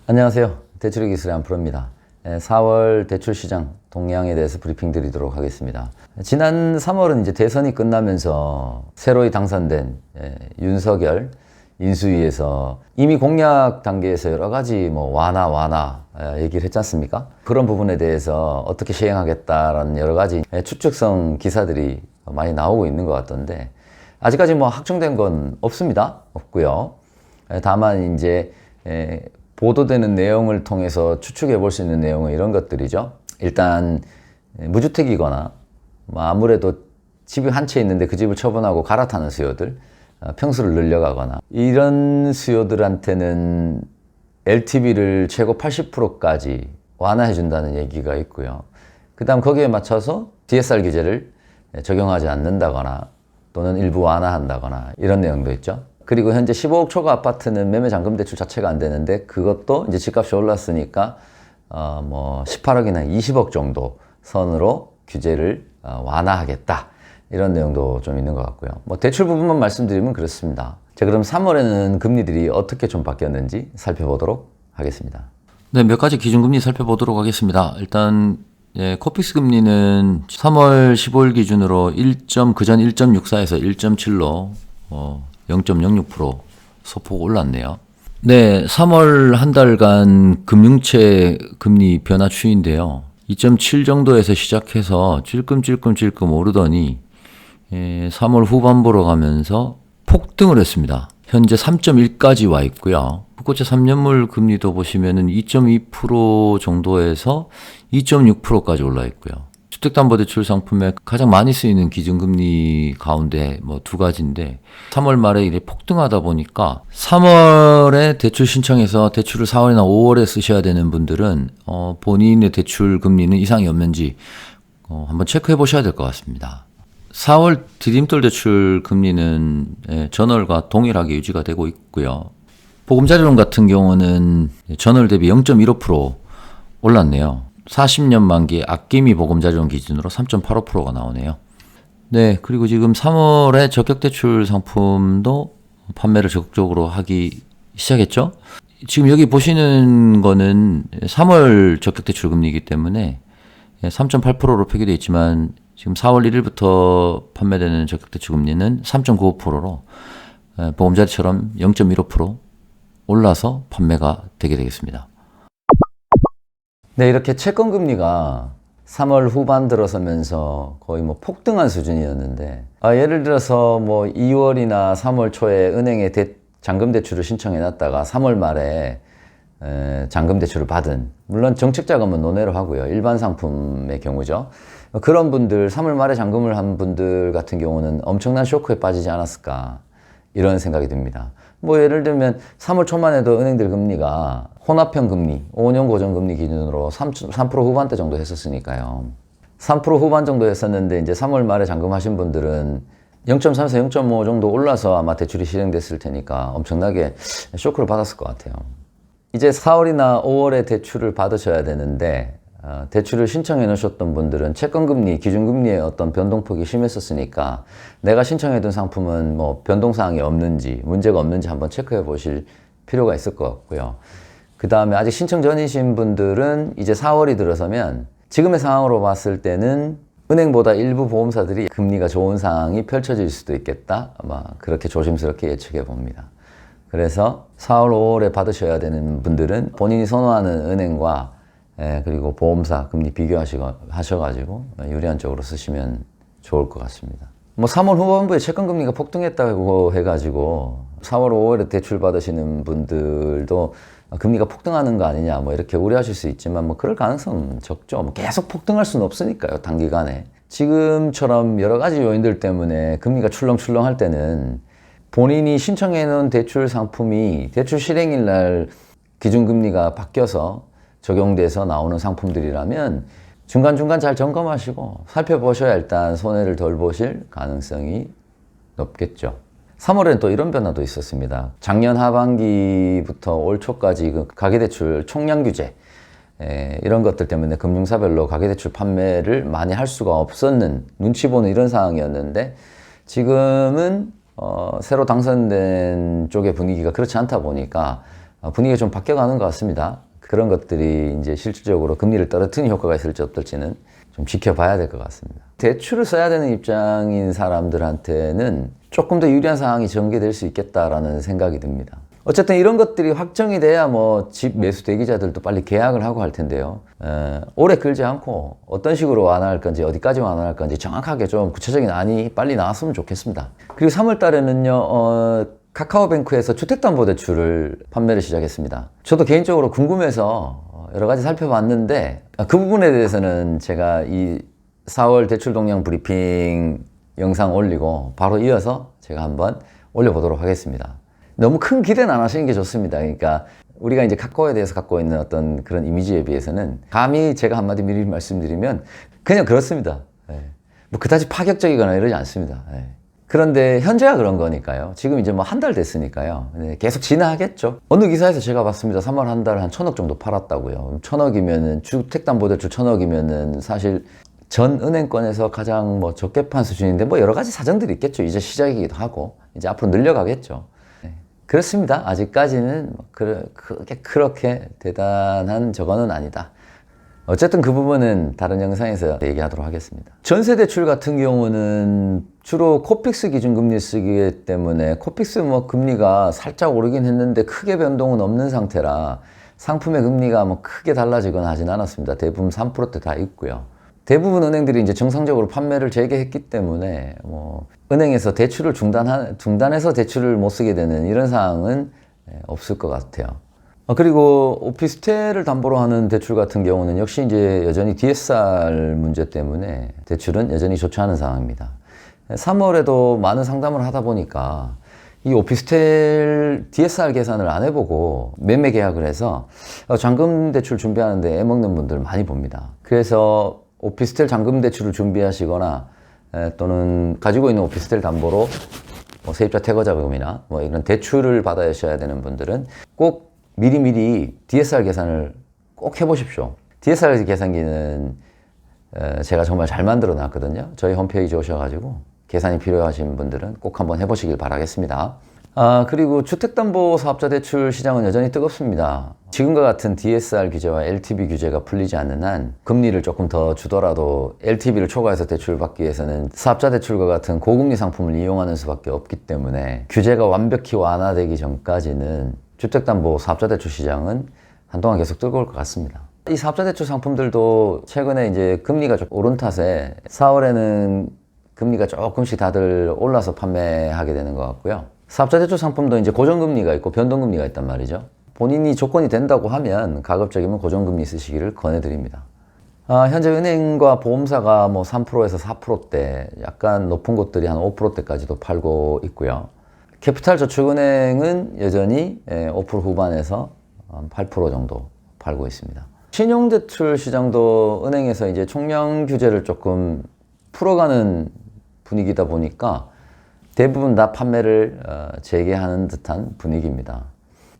안녕하세요. 대출의 기술의 안프로입니다. 4월 대출 시장 동향에 대해서 브리핑 드리도록 하겠습니다. 지난 3월은 이제 대선이 끝나면서 새로이 당선된 윤석열 인수위에서 이미 공약 단계에서 여러 가지 완화 얘기를 했지 않습니까? 그런 부분에 대해서 어떻게 시행하겠다라는 여러 가지 추측성 기사들이 많이 나오고 있는 것 같던데 아직까지 확정된 건 없습니다. 없고요. 다만 이제 보도되는 내용을 통해서 추측해 볼 수 있는 내용은 이런 것들이죠. 일단 무주택이거나 아무래도 집이 한 채 있는데 그 집을 처분하고 갈아타는 수요들, 평수를 늘려가거나 이런 수요들한테는 LTV를 최고 80%까지 완화해 준다는 얘기가 있고요. 그 다음 거기에 맞춰서 DSR 규제를 적용하지 않는다거나 또는 일부 완화한다거나 이런 내용도 있죠. 그리고 현재 15억 초과 아파트는 매매 잔금 대출 자체가 안 되는데 그것도 이제 집값이 올랐으니까 18억이나 20억 정도 선으로 규제를 완화하겠다. 이런 내용도 좀 있는 것 같고요. 대출 부분만 말씀드리면 그렇습니다. 자, 그럼 3월에는 금리들이 어떻게 좀 바뀌었는지 살펴보도록 하겠습니다. 네, 몇 가지 기준금리 살펴보도록 하겠습니다. 일단 코픽스 금리는 3월 15일 기준으로 그전 1.64에서 1.7로 0.06% 소폭 올랐네요. 네, 3월 한 달간 금융채 금리 변화 추이인데요. 2.7 정도에서 시작해서 찔끔찔끔 오르더니 3월 후반부로 가면서 폭등을 했습니다. 현재 3.1까지 와 있고요. 국고채 3년물 금리도 보시면은 2.2% 정도에서 2.6%까지 올라 있고요. 주택담보대출 상품에 가장 많이 쓰이는 기준금리 가운데 두 가지인데 3월 말에 이래 폭등하다 보니까 3월에 대출 신청해서 대출을 4월이나 5월에 쓰셔야 되는 분들은 본인의 대출 금리는 이상이 없는지 한번 체크해 보셔야 될 것 같습니다. 4월 디딤돌 대출 금리는 전월과 동일하게 유지가 되고 있고요. 보금자리론 같은 경우는 전월 대비 0.15% 올랐네요. 40년 만기 아낌이 보금자리론 기준으로 3.85%가 나오네요. 네, 그리고 지금 3월에 적격대출 상품도 판매를 적극적으로 하기 시작했죠. 지금 여기 보시는 거는 3월 적격대출 금리이기 때문에 3.8%로 표기되어 있지만 지금 4월 1일부터 판매되는 적격대출 금리는 3.95%로 보금자리처럼 0.15% 올라서 판매가 되게 되겠습니다. 네, 이렇게 채권 금리가 3월 후반 들어서면서 거의 폭등한 수준이었는데 예를 들어서 2월이나 3월 초에 은행에 잔금 대출을 신청해 놨다가 3월 말에 잔금 대출을 받은, 물론 정책 자금은 논외로 하고요. 일반 상품의 경우죠. 그런 분들, 3월 말에 잔금을 한 분들 같은 경우는 엄청난 쇼크에 빠지지 않았을까 이런 생각이 듭니다. 예를 들면 3월 초만 해도 은행들 금리가 혼합형 금리, 5년 고정 금리 기준으로 3% 후반대 정도 했었으니까요. 3% 후반 정도 했었는데 이제 3월 말에 잔금하신 분들은 0.3에서 0.5 정도 올라서 아마 대출이 실행됐을 테니까 엄청나게 쇼크를 받았을 것 같아요. 이제 4월이나 5월에 대출을 받으셔야 되는데 대출을 신청해 놓으셨던 분들은 채권금리, 기준금리의 어떤 변동폭이 심했었으니까 내가 신청해 둔 상품은 변동사항이 없는지, 문제가 없는지 한번 체크해 보실 필요가 있을 것 같고요. 그 다음에 아직 신청 전이신 분들은 이제 4월이 들어서면 지금의 상황으로 봤을 때는 은행보다 일부 보험사들이 금리가 좋은 상황이 펼쳐질 수도 있겠다. 아마 그렇게 조심스럽게 예측해 봅니다. 그래서 4월, 5월에 받으셔야 되는 분들은 본인이 선호하는 은행과 그리고 보험사 금리 비교하셔가지고 유리한 쪽으로 쓰시면 좋을 것 같습니다. 3월 후반부에 채권금리가 폭등했다고 해가지고 4월, 5월에 대출 받으시는 분들도 금리가 폭등하는 거 아니냐 이렇게 우려하실 수 있지만 그럴 가능성은 적죠. 계속 폭등할 수는 없으니까요, 단기간에. 지금처럼 여러 가지 요인들 때문에 금리가 출렁출렁 할 때는 본인이 신청해 놓은 대출 상품이 대출 실행일 날 기준금리가 바뀌어서 적용돼서 나오는 상품들이라면 중간중간 잘 점검하시고 살펴보셔야 일단 손해를 덜 보실 가능성이 높겠죠. 3월에는 또 이런 변화도 있었습니다. 작년 하반기부터 올 초까지 가계대출 총량 규제 이런 것들 때문에 금융사별로 가계대출 판매를 많이 할 수가 없었는, 눈치 보는 이런 상황이었는데 지금은 새로 당선된 쪽의 분위기가 그렇지 않다 보니까 분위기가 좀 바뀌어가는 것 같습니다. 그런 것들이 이제 실질적으로 금리를 떨어뜨리는 효과가 있을지 없을지는 좀 지켜봐야 될 것 같습니다. 대출을 써야 되는 입장인 사람들한테는 조금 더 유리한 상황이 전개될 수 있겠다라는 생각이 듭니다. 어쨌든 이런 것들이 확정이 돼야 뭐 집 매수 대기자들도 빨리 계약을 하고 할 텐데요. 오래 끌지 않고 어떤 식으로 완화할 건지 어디까지 완화할 건지 정확하게 좀 구체적인 안이 빨리 나왔으면 좋겠습니다. 그리고 3월 달에는요, 카카오뱅크에서 주택담보대출을 판매를 시작했습니다. 저도 개인적으로 궁금해서 여러 가지 살펴봤는데 그 부분에 대해서는 제가 이 4월 대출 동향 브리핑 영상 올리고 바로 이어서 제가 한번 올려보도록 하겠습니다. 너무 큰 기대는 안 하시는 게 좋습니다. 그러니까 우리가 이제 카카오에 대해서 갖고 있는 어떤 그런 이미지에 비해서는 감히 제가 한마디 미리 말씀드리면 그냥 그렇습니다. 뭐 그다지 파격적이거나 이러지 않습니다. 그런데 현재가 그런 거니까요. 지금 이제 뭐 한 달 됐으니까요. 계속 진화하겠죠. 어느 기사에서 제가 봤습니다. 3월 한 달 한 1,000억 정도 팔았다고요. 1,000억이면은 주택담보대출 1,000억이면은 사실 전 은행권에서 가장 뭐 적게 판 수준인데 뭐 여러 가지 사정들이 있겠죠. 이제 시작이기도 하고 이제 앞으로 늘려가겠죠. 그렇습니다. 아직까지는 그렇게 대단한 저거는 아니다. 어쨌든 그 부분은 다른 영상에서 얘기하도록 하겠습니다. 전세대출 같은 경우는 주로 코픽스 기준금리 쓰기 때문에 코픽스 뭐 금리가 살짝 오르긴 했는데 크게 변동은 없는 상태라 상품의 금리가 뭐 크게 달라지거나 하진 않았습니다. 대부분 3%대 다 있고요. 대부분 은행들이 이제 정상적으로 판매를 재개했기 때문에 뭐 은행에서 대출을 중단해서 대출을 못 쓰게 되는 이런 사항은 없을 것 같아요. 그리고 오피스텔을 담보로 하는 대출 같은 경우는 역시 이제 여전히 DSR 문제 때문에 대출은 여전히 좋지 않은 상황입니다. 3월에도 많은 상담을 하다 보니까 이 오피스텔 DSR 계산을 안 해보고 매매 계약을 해서 잔금 대출 준비하는데 애먹는 분들 많이 봅니다. 그래서 오피스텔 잔금 대출을 준비하시거나 또는 가지고 있는 오피스텔 담보로 뭐 세입자 퇴거자금이나 뭐 이런 대출을 받으셔야 되는 분들은 꼭 미리미리 DSR 계산을 꼭 해보십시오. DSR 계산기는 제가 정말 잘 만들어 놨거든요. 저희 홈페이지 오셔가지고 계산이 필요하신 분들은 꼭 한번 해보시길 바라겠습니다. 그리고 주택담보사업자 대출 시장은 여전히 뜨겁습니다. 지금과 같은 DSR 규제와 LTV 규제가 풀리지 않는 한 금리를 조금 더 주더라도 LTV를 초과해서 대출을 받기 위해서는 사업자 대출과 같은 고금리 상품을 이용하는 수밖에 없기 때문에 규제가 완벽히 완화되기 전까지는 주택담보사업자 대출 시장은 한동안 계속 뜨거울 것 같습니다. 이 사업자 대출 상품들도 최근에 이제 금리가 좀 오른 탓에 4월에는 금리가 조금씩 다들 올라서 판매하게 되는 것 같고요. 사업자 대출 상품도 이제 고정금리가 있고 변동금리가 있단 말이죠. 본인이 조건이 된다고 하면 가급적이면 고정금리 쓰시기를 권해드립니다. 현재 은행과 보험사가 뭐 3%에서 4%대, 약간 높은 곳들이 한 5%대까지도 팔고 있고요. 캐피탈저축은행은 여전히 5% 후반에서 8% 정도 팔고 있습니다. 신용대출 시장도 은행에서 이제 총량 규제를 조금 풀어가는 분위기다 보니까 대부분 다 판매를 재개하는 듯한 분위기입니다.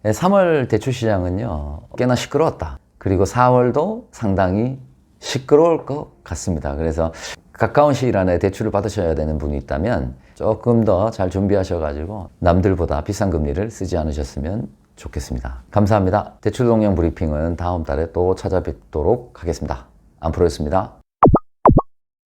3월 대출 시장은요, 꽤나 시끄러웠다. 그리고 4월도 상당히 시끄러울 것 같습니다. 그래서 가까운 시일 안에 대출을 받으셔야 되는 분이 있다면 조금 더 잘 준비하셔가지고 남들보다 비싼 금리를 쓰지 않으셨으면 좋겠습니다. 감사합니다. 대출 동향 브리핑은 다음 달에 또 찾아뵙도록 하겠습니다. 안프로였습니다.